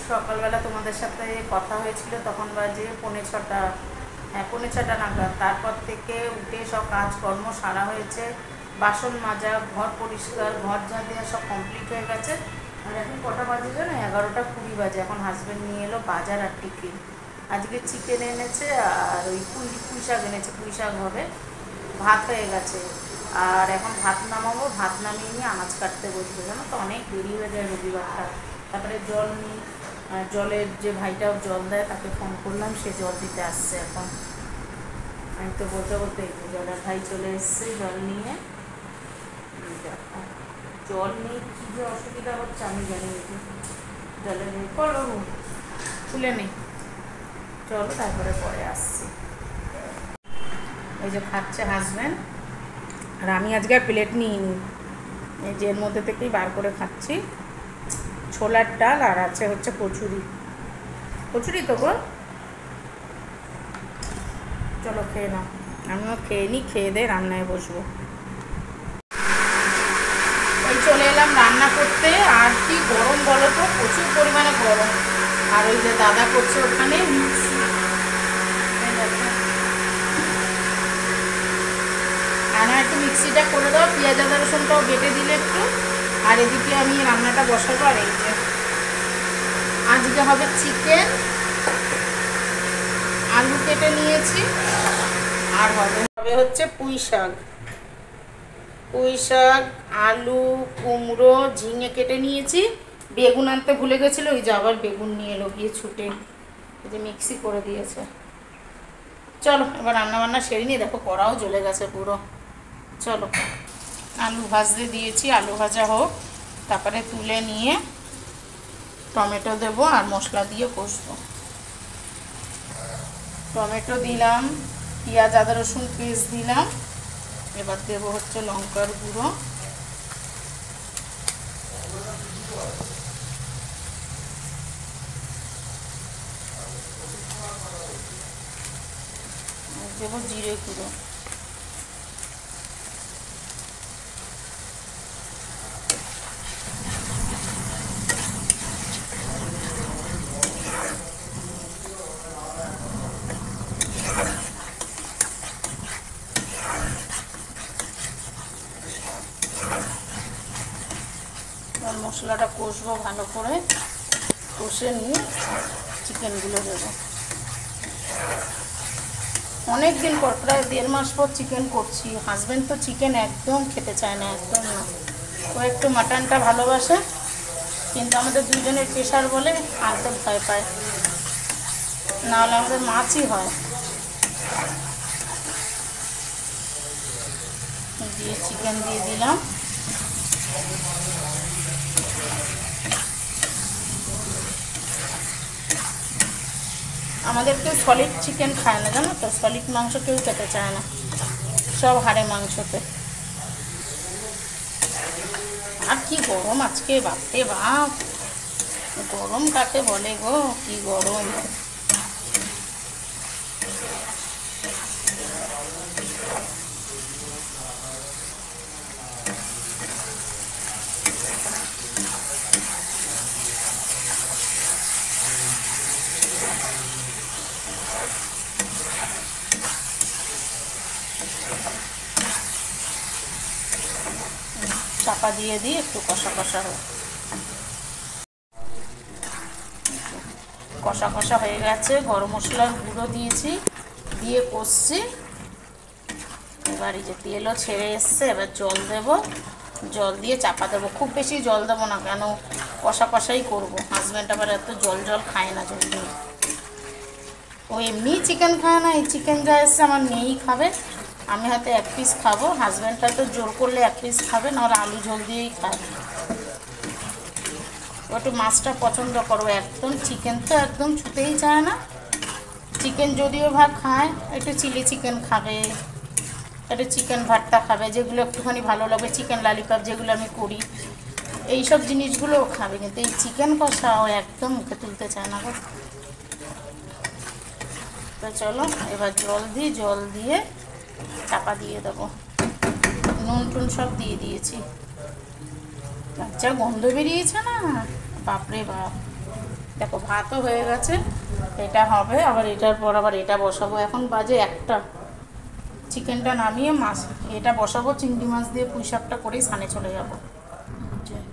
সকালবেলা তোমাদের সাথে কথা হয়েছিল, তখন বাজে 5:45, হ্যাঁ 5:45 নাগাদ। তারপর থেকে উঠে সব কাজকর্ম সারা হয়েছে, বাসন মাজা, ঘর পরিষ্কার, ঘর ঝাড় দেওয়া সব কমপ্লিট হয়ে গেছে। আর এখন কটা বাজে জানো? 11টা 20 বাজে। এখন হাজব্যান্ড নিয়ে এলো বাজার আর টিফিন। আজকে চিকেন এনেছে আর ওই পুঁই শাক এনেছে, পুঁই শাক হবে। ভাত হয়ে গেছে, আর এখন ভাত নামাবো। ভাত নামিয়ে নিয়ে আনাজ কাটতে বসবো। জানো তো অনেক দেরি হয়ে যায় রবিবারটা। তারপরে জল নিই, জলের যে ভাইটাও জল দেয় তাকে ফোন করলাম, সে জল দিতে আসছে এখন। আমি তো বলতে বলতে জলের ভাই চলে এসছে জল নিয়ে। দেখো জল নিয়ে কী যে অসুবিধা হচ্ছে আমি জানি না। জলের নেই, করো খুলে নেই, চলো তারপরে পরে আসছি। এই যে খাচ্ছে হাজব্যান্ড, আর আমি আজকে আর প্লেট নিইনি, এই যে এর মধ্যে থেকেই বার করে খাচ্ছি। ছোলার ডাল আর আছে হচ্ছে কচুরি। কচুরি তো গো, চলো খেয়ে নাও। আমিও খেয়ে নিই, খেয়ে দিয়ে রান্নায় বসবো। এই চলে এলাম রান্না করতে। আর কি গরম বলো তো, প্রচুর পরিমাণে গরম। আর ওই যে দাদা করছে ওখানে মিক্সি, একটু মিক্সিটা করে দাও, পেঁয়াজ আদা রসুনটাও বেটে দিলে একটু। আর এদিকে আমি রান্নাটা বসাবো। আর এই যে আজকে হবে চিকেন, আলু কেটে নিয়েছি। আর হবে হচ্ছে পুঁই শাক, আলু, কুমড়ো, ঝিঙে কেটে নিয়েছি। বেগুন আনতে ভুলে গেছিলো, ওই যে আবার বেগুন নিয়ে এলো গিয়ে ছুটে, এই যে মিক্সি করে দিয়েছে। চলো এবার রান্নাবান্না সেরে নিয়ে, দেখো কড়াও জ্বলে গেছে পুরো। চলো আলু ভাজতে দিয়েছি, আলু ভাজা হোক, তারপরে তুলে নিয়ে টমেটো দেবো আর মশলা দিয়ে কষবো। টমেটো দিলাম, পেঁয়াজ আদা রসুন পেস্ট দিলাম। এবার দেবো হচ্ছে লঙ্কার গুঁড়ো, দেবো জিরে গুঁড়ো, মশলাটা কষবো ভালো করে, কষে নিয়ে চিকেনগুলো দেবো। অনেক দিন পর, প্রায় 1.5 মাস পর চিকেন করছি। হাজব্যান্ড তো চিকেন একদম খেতে চায় না, একদম না। ও একটু মাটনটা ভালোবাসে, কিন্তু আমাদের দুজনের প্রেশার বলে আনতে ভয় পায়, নাহলে আমাদের মাছই হয়। দিয়ে চিকেন দিয়ে দিলাম। আমাদের কেউ সলিড চিকেন খায় না, জানো তো, সলিড মাংস কেউ খেতে চায় না, সব হাড়ে মাংসতে। আর কি গরম আজকে, বাপরে বাপ, গরম কাকে বলে গো, কি গরম। চাপা দিয়ে দিই, একটু কষা কষা হোক। কষা কষা হয়ে গেছে, গরম মশলার গুঁড়ো দিয়েছি, দিয়ে কষছি। এবার এই যে তেলও ছেড়ে এসছে, এবার জল দেব, জল দিয়ে চাপা দেবো। খুব বেশি জল দেবো না, কেন কষা কষাই করবো। হাজব্যান্ড আবার এত জল খায় না জলদি, ও এমনি চিকেন খায় না। এই চিকেন যা এসছে আমার মেয়েই খাবে, আমি হয়তো 1 পিস খাবো। হাজব্যান্ডটা তো জোর করলে 1 পিস খাবে, নাহলে আলু ঝোল দিয়েই খায়। ও একটু মাছটা পছন্দ করো, একদম চিকেন তো একদম ছুতেই চায় না। চিকেন যদিও ভাগ খায়, একটু চিলি চিকেন খাবে, একটু চিকেন ভর্তা খাবে, যেগুলো একটুখানি ভালো লাগবে, চিকেন ললিপপ যেগুলো আমি করি, এইসব জিনিসগুলোও খাবে। কিন্তু এই চিকেন কষা ও একদম মুখে তুলতে চায় না। তো চলো এবার জল দিই, জল দিয়ে চাপা দিয়ে দেবো। নুন টুন সব দিয়ে দিয়েছি। যা গন্ধ বেরিয়েছে না, বাপরে বাপ। দেখো ভাতও হয়ে গেছে, এটা হবে, আবার এটার পর আবার এটা বসাবো। এখন বাজে 1টা। চিকেনটা নামিয়ে মাছ এটা বসাবো, চিংড়ি মাছ দিয়ে পুঁই শাকটা করেই স্নানে চলে যাব।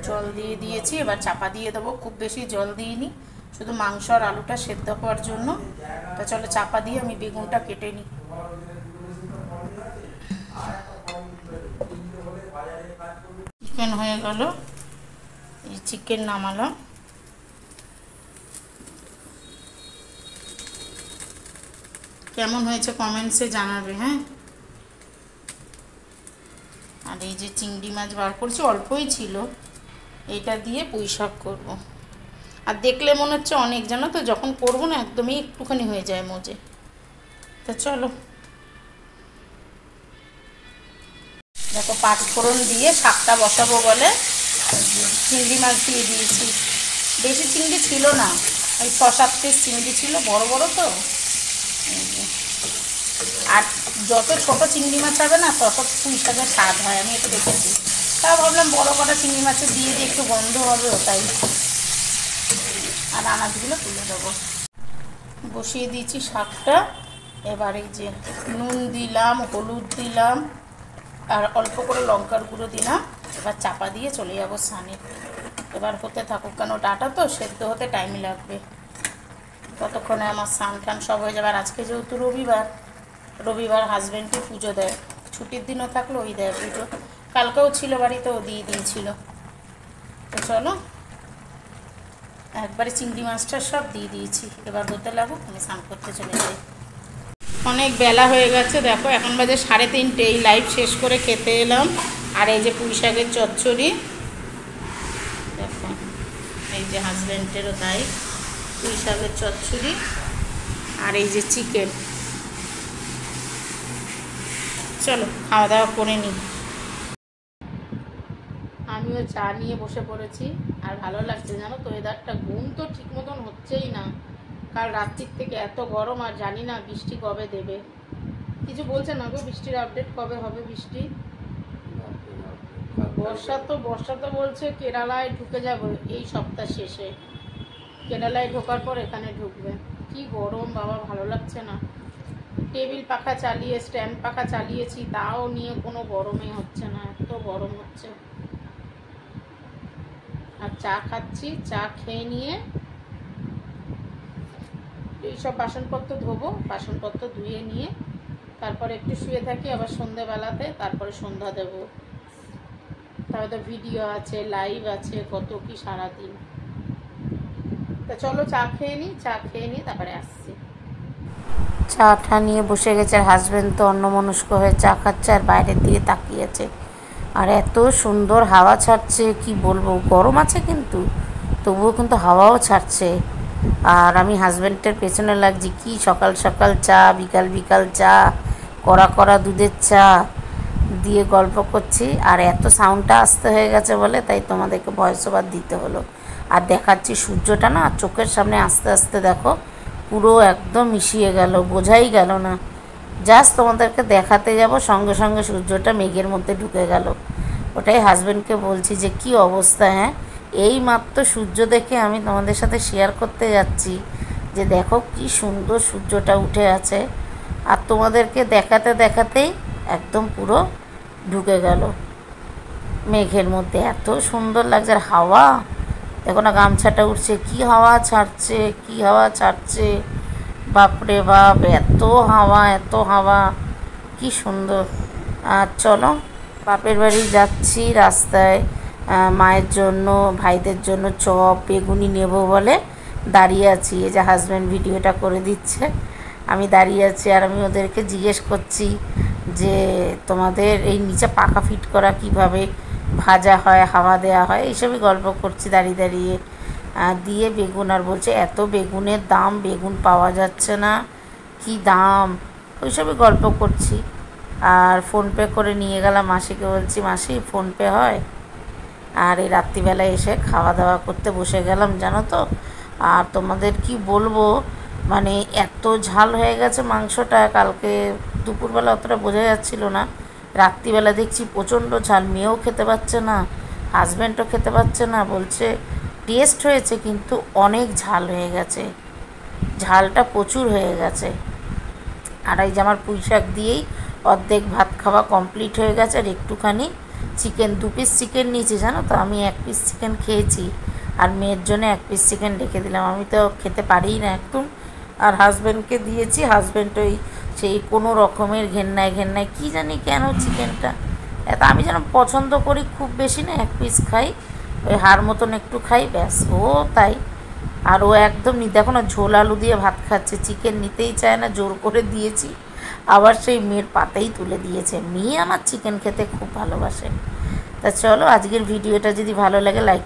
জল দিয়ে দিয়েছি, এবার চাপা দিয়ে দেবো। খুব বেশি জল দিইনি, শুধু মাংস আর আলুটা সেদ্ধ হওয়ার জন্য। তা চলো চাপা দিয়ে আমি বেগুনটা কেটে নিই। চিকেন হয়ে গেল, এই চিকেন নামালাম। কেমন হয়েছে কমেন্টসে জানাবে, হ্যাঁ। আর এই যে চিংড়ি মাছ বার করছি, অল্পই ছিল, এটা দিয়ে পুঁই শাক করবো। আর দেখলে মনে হচ্ছে অনেক, জানো তো, যখন করবো না একদমই একটুখানি হয়ে যায় মজে। তো চলো, দেখো পাঁচফোড়ন দিয়ে শাকটা বসাবো বলে চিংড়ি মাছ দিয়ে দিয়েছি। বেশি চিংড়ি ছিল না, ওই 6-7 পিস চিংড়ি ছিল, বড় বড় তো। আর যত ছোট চিংড়ি মাছ হবে না তত পুঁই শাকের স্বাদ হয়, আমি এটা দেখেছি। তাও ভাবলাম বড় কটা চিংড়ি মাছের দিয়ে দিয়ে একটু গন্ধ হবে ওটাই। আর আনাজগুলো তুলে দেবো। বসিয়ে দিয়েছি শাকটা। এবার এই যে নুন দিলাম, হলুদ দিলাম, আর অল্প করে লঙ্কার গুঁড়ো দিলাম। এবার চাপা দিয়ে চলে যাবো স্নানে। এবার হতে থাকুক, কেন ডাটা তো সেদ্ধ হতে টাইম লাগবে। ততক্ষণে আমার স্নান টান সব হয়ে যাবে। আর আজকে যেহেতু রবিবার হাজব্যান্ডকে পুজো দেয়, ছুটির দিনও থাকলো ওই দেয় পুজো। কালকেও ছিল বাড়িতে, ও দিয়ে দিয়েছিল। তো চলো, একবারে চিংড়ি মাছটা সব দিয়ে দিয়েছি। এবার হতে লাগুক, আমি স্নান করতে চলে যাই। অনেক বেলা হয়ে গেছে, দেখো এখন বাজে 3:30। এই লাইভ শেষ করে খেতে এলাম। আর এই যে পুঁই শাকের চচ্চড়ি, দেখো এই যে হাজব্যান্ডেরও তাই, পুঁই শাকের চচ্চড়ি। আর এই যে চিকেন। চলো খাওয়া দাওয়া করে নিই। আমিও চা নিয়ে বসে পড়েছি। আর ভালো লাগছে, জানো তো, ওয়েদারটা। ঘুম তো ঠিক মতন হচ্ছেই না, কাল রাত্রির থেকে এত গরম। আর জানি না বৃষ্টি কবে দেবে, কিছু বলছে না গো। বৃষ্টির আপডেট কবে হবে বৃষ্টি? বর্ষা তো বলছে কেরালায় ঢুকে যাবে এই সপ্তাহ শেষে। কেরালায় ঢোকার পর এখানে ঢুকবে। কি গরম বাবা, ভালো লাগছে না। টেবিল পাখা চালিয়ে, স্ট্যান্ড পাখা চালিয়েছি, তাও নিয়ে কোনো গরমই হচ্ছে না, এত গরম হচ্ছে। আর চা খাচ্ছি, চা খেয়ে নিয়ে এইসব বাসনপত্র ধোবো। বাসনপত্র ধুয়ে নিয়ে তারপরে একটু শুয়ে থাকি, আবার সন্ধ্যেবেলাতে তারপরে সন্ধ্যা দেব। তারপরে তো ভিডিও আছে, লাইভ আছে, কত কি সারাদিন। তা চলো চা খেয়ে নিই, তারপরে আসছি। চাটা নিয়ে বসে গেছে, আর হাজব্যান্ড তো অন্যমনস্ক হয়ে চা খাচ্ছে আর বাইরের দিকে তাকিয়েছে। আর এত সুন্দর হাওয়া ছাড়ছে, কি বলবো। গরম আছে কিন্তু তবুও কিন্তু হাওয়াও ছাড়ছে। আর আমি হাজব্যান্ডের পেছনে লাগছি, কি সকাল সকাল চা, বিকাল বিকাল চা, কড়া কড়া দুধের চা দিয়ে গল্প করছি। আর এত সাউন্ডটা আসতে হয়ে গেছে বলে তাই তোমাদেরকে ভয়েস ওভার দিতে হলো। আর দেখাচ্ছি সূর্যটা না চোখের সামনে আস্তে আস্তে দেখো পুরো একদম মিশিয়ে গেল, বোঝাই গেল না। জাস্ট তোমাদেরকে দেখাতে যাব, সঙ্গে সঙ্গে সূর্যটা মেঘের মধ্যে ঢুকে গেল। ওটাই হাজব্যান্ডকে বলছি যে কি অবস্থা। হ্যাঁ, এই মাত্র সূর্য দেখে আমি তোমাদের সাথে শেয়ার করতে যাচ্ছি যে দেখো কি সুন্দর সূর্যটা উঠে আছে। আর তোমাদেরকে দেখাতে দেখাতেই একদম পুরো ঢুকে গেল মেঘের মধ্যে। এত সুন্দর লাগছে। আর হাওয়া দেখো না, গামছাটা উঠছে, কি হাওয়া ছাড়ছে, কি হাওয়া ছাড়ছে, বাপরে বাপ, এত হাওয়া, কি সুন্দর। আর চলো, বাপের বাড়ি যাচ্ছি। রাস্তায় মায়ের জন্য, ভাইদের জন্য চপ বেগুনি নেব বলে দাঁড়িয়ে আছি। এই যে হাজব্যান্ড ভিডিওটা করে দিচ্ছে, আমি দাঁড়িয়ে আছি। আর আমি ওদেরকে জিজ্ঞেস করছি যে তোমাদের এই নিচে পাখা ফিট করা কিভাবে, ভাজা হয়, হাওয়া দেওয়া হয়, এইসবই গল্প করছি দাঁড়িয়ে দাঁড়িয়ে। দিয়ে বেগুন, আর বলছে এত বেগুনের দাম, বেগুন পাওয়া যাচ্ছে না, কি দাম, ওইসবই গল্প করছি। আর ফোনপে করে নিয়ে গেলাম মাসিকে, বলছি মাসি ফোনপে হয়। আর এই রাত্রিবেলায় এসে খাওয়া দাওয়া করতে বসে গেলাম, জানো তো। আর তোমাদের কি বলবো, মানে এত ঝাল হয়ে গেছে মাংসটা। কালকে দুপুরবেলা অতটা বোঝা যাচ্ছিল না, রাত্রিবেলা দেখছি প্রচণ্ড ঝাল। মেয়েও খেতে পাচ্ছে না, হাজব্যান্ডও খেতে পাচ্ছে না, বলছে টেস্ট হয়েছে, কিন্তু অনেক ঝাল হয়ে গেছে, ঝালটা প্রচুর হয়ে গেছে। আর এই যে আমার পুঁই শাক দিয়েই অর্ধেক ভাত খাওয়া কমপ্লিট হয়ে গেছে। আর একটুখানি চিকেন, 2 পিস চিকেন নিয়েছি জানো তো, আমি 1 পিস চিকেন খেয়েছি আর মেয়ের জন্য 1 পিস চিকেন রেখে দিলাম, আমি তো খেতে পারিই না একদম। আর হাজব্যান্ডকে দিয়েছি, হাজব্যান্ড ওই সেই কোনো রকমের ঘেন্নায় কী জানি কেন চিকেনটা এত, আমি যেন পছন্দ করি খুব বেশি না, 1 পিস খাই, ওই হাড় মতন একটু খাই, ব্যাস ও তাই। আর ও একদম দেখো না, ঝোল আলু দিয়ে ভাত খাচ্ছে, চিকেন নিতেই চায় না, জোর করে দিয়েছি, আবার সেই মেয়ের পাতেই তুলে দিয়েছে। মেয়ে আমার চিকেন খেতে খুব ভালোবাসে। তা চলো, আজকের ভিডিওটা যদি ভালো লাগে লাইক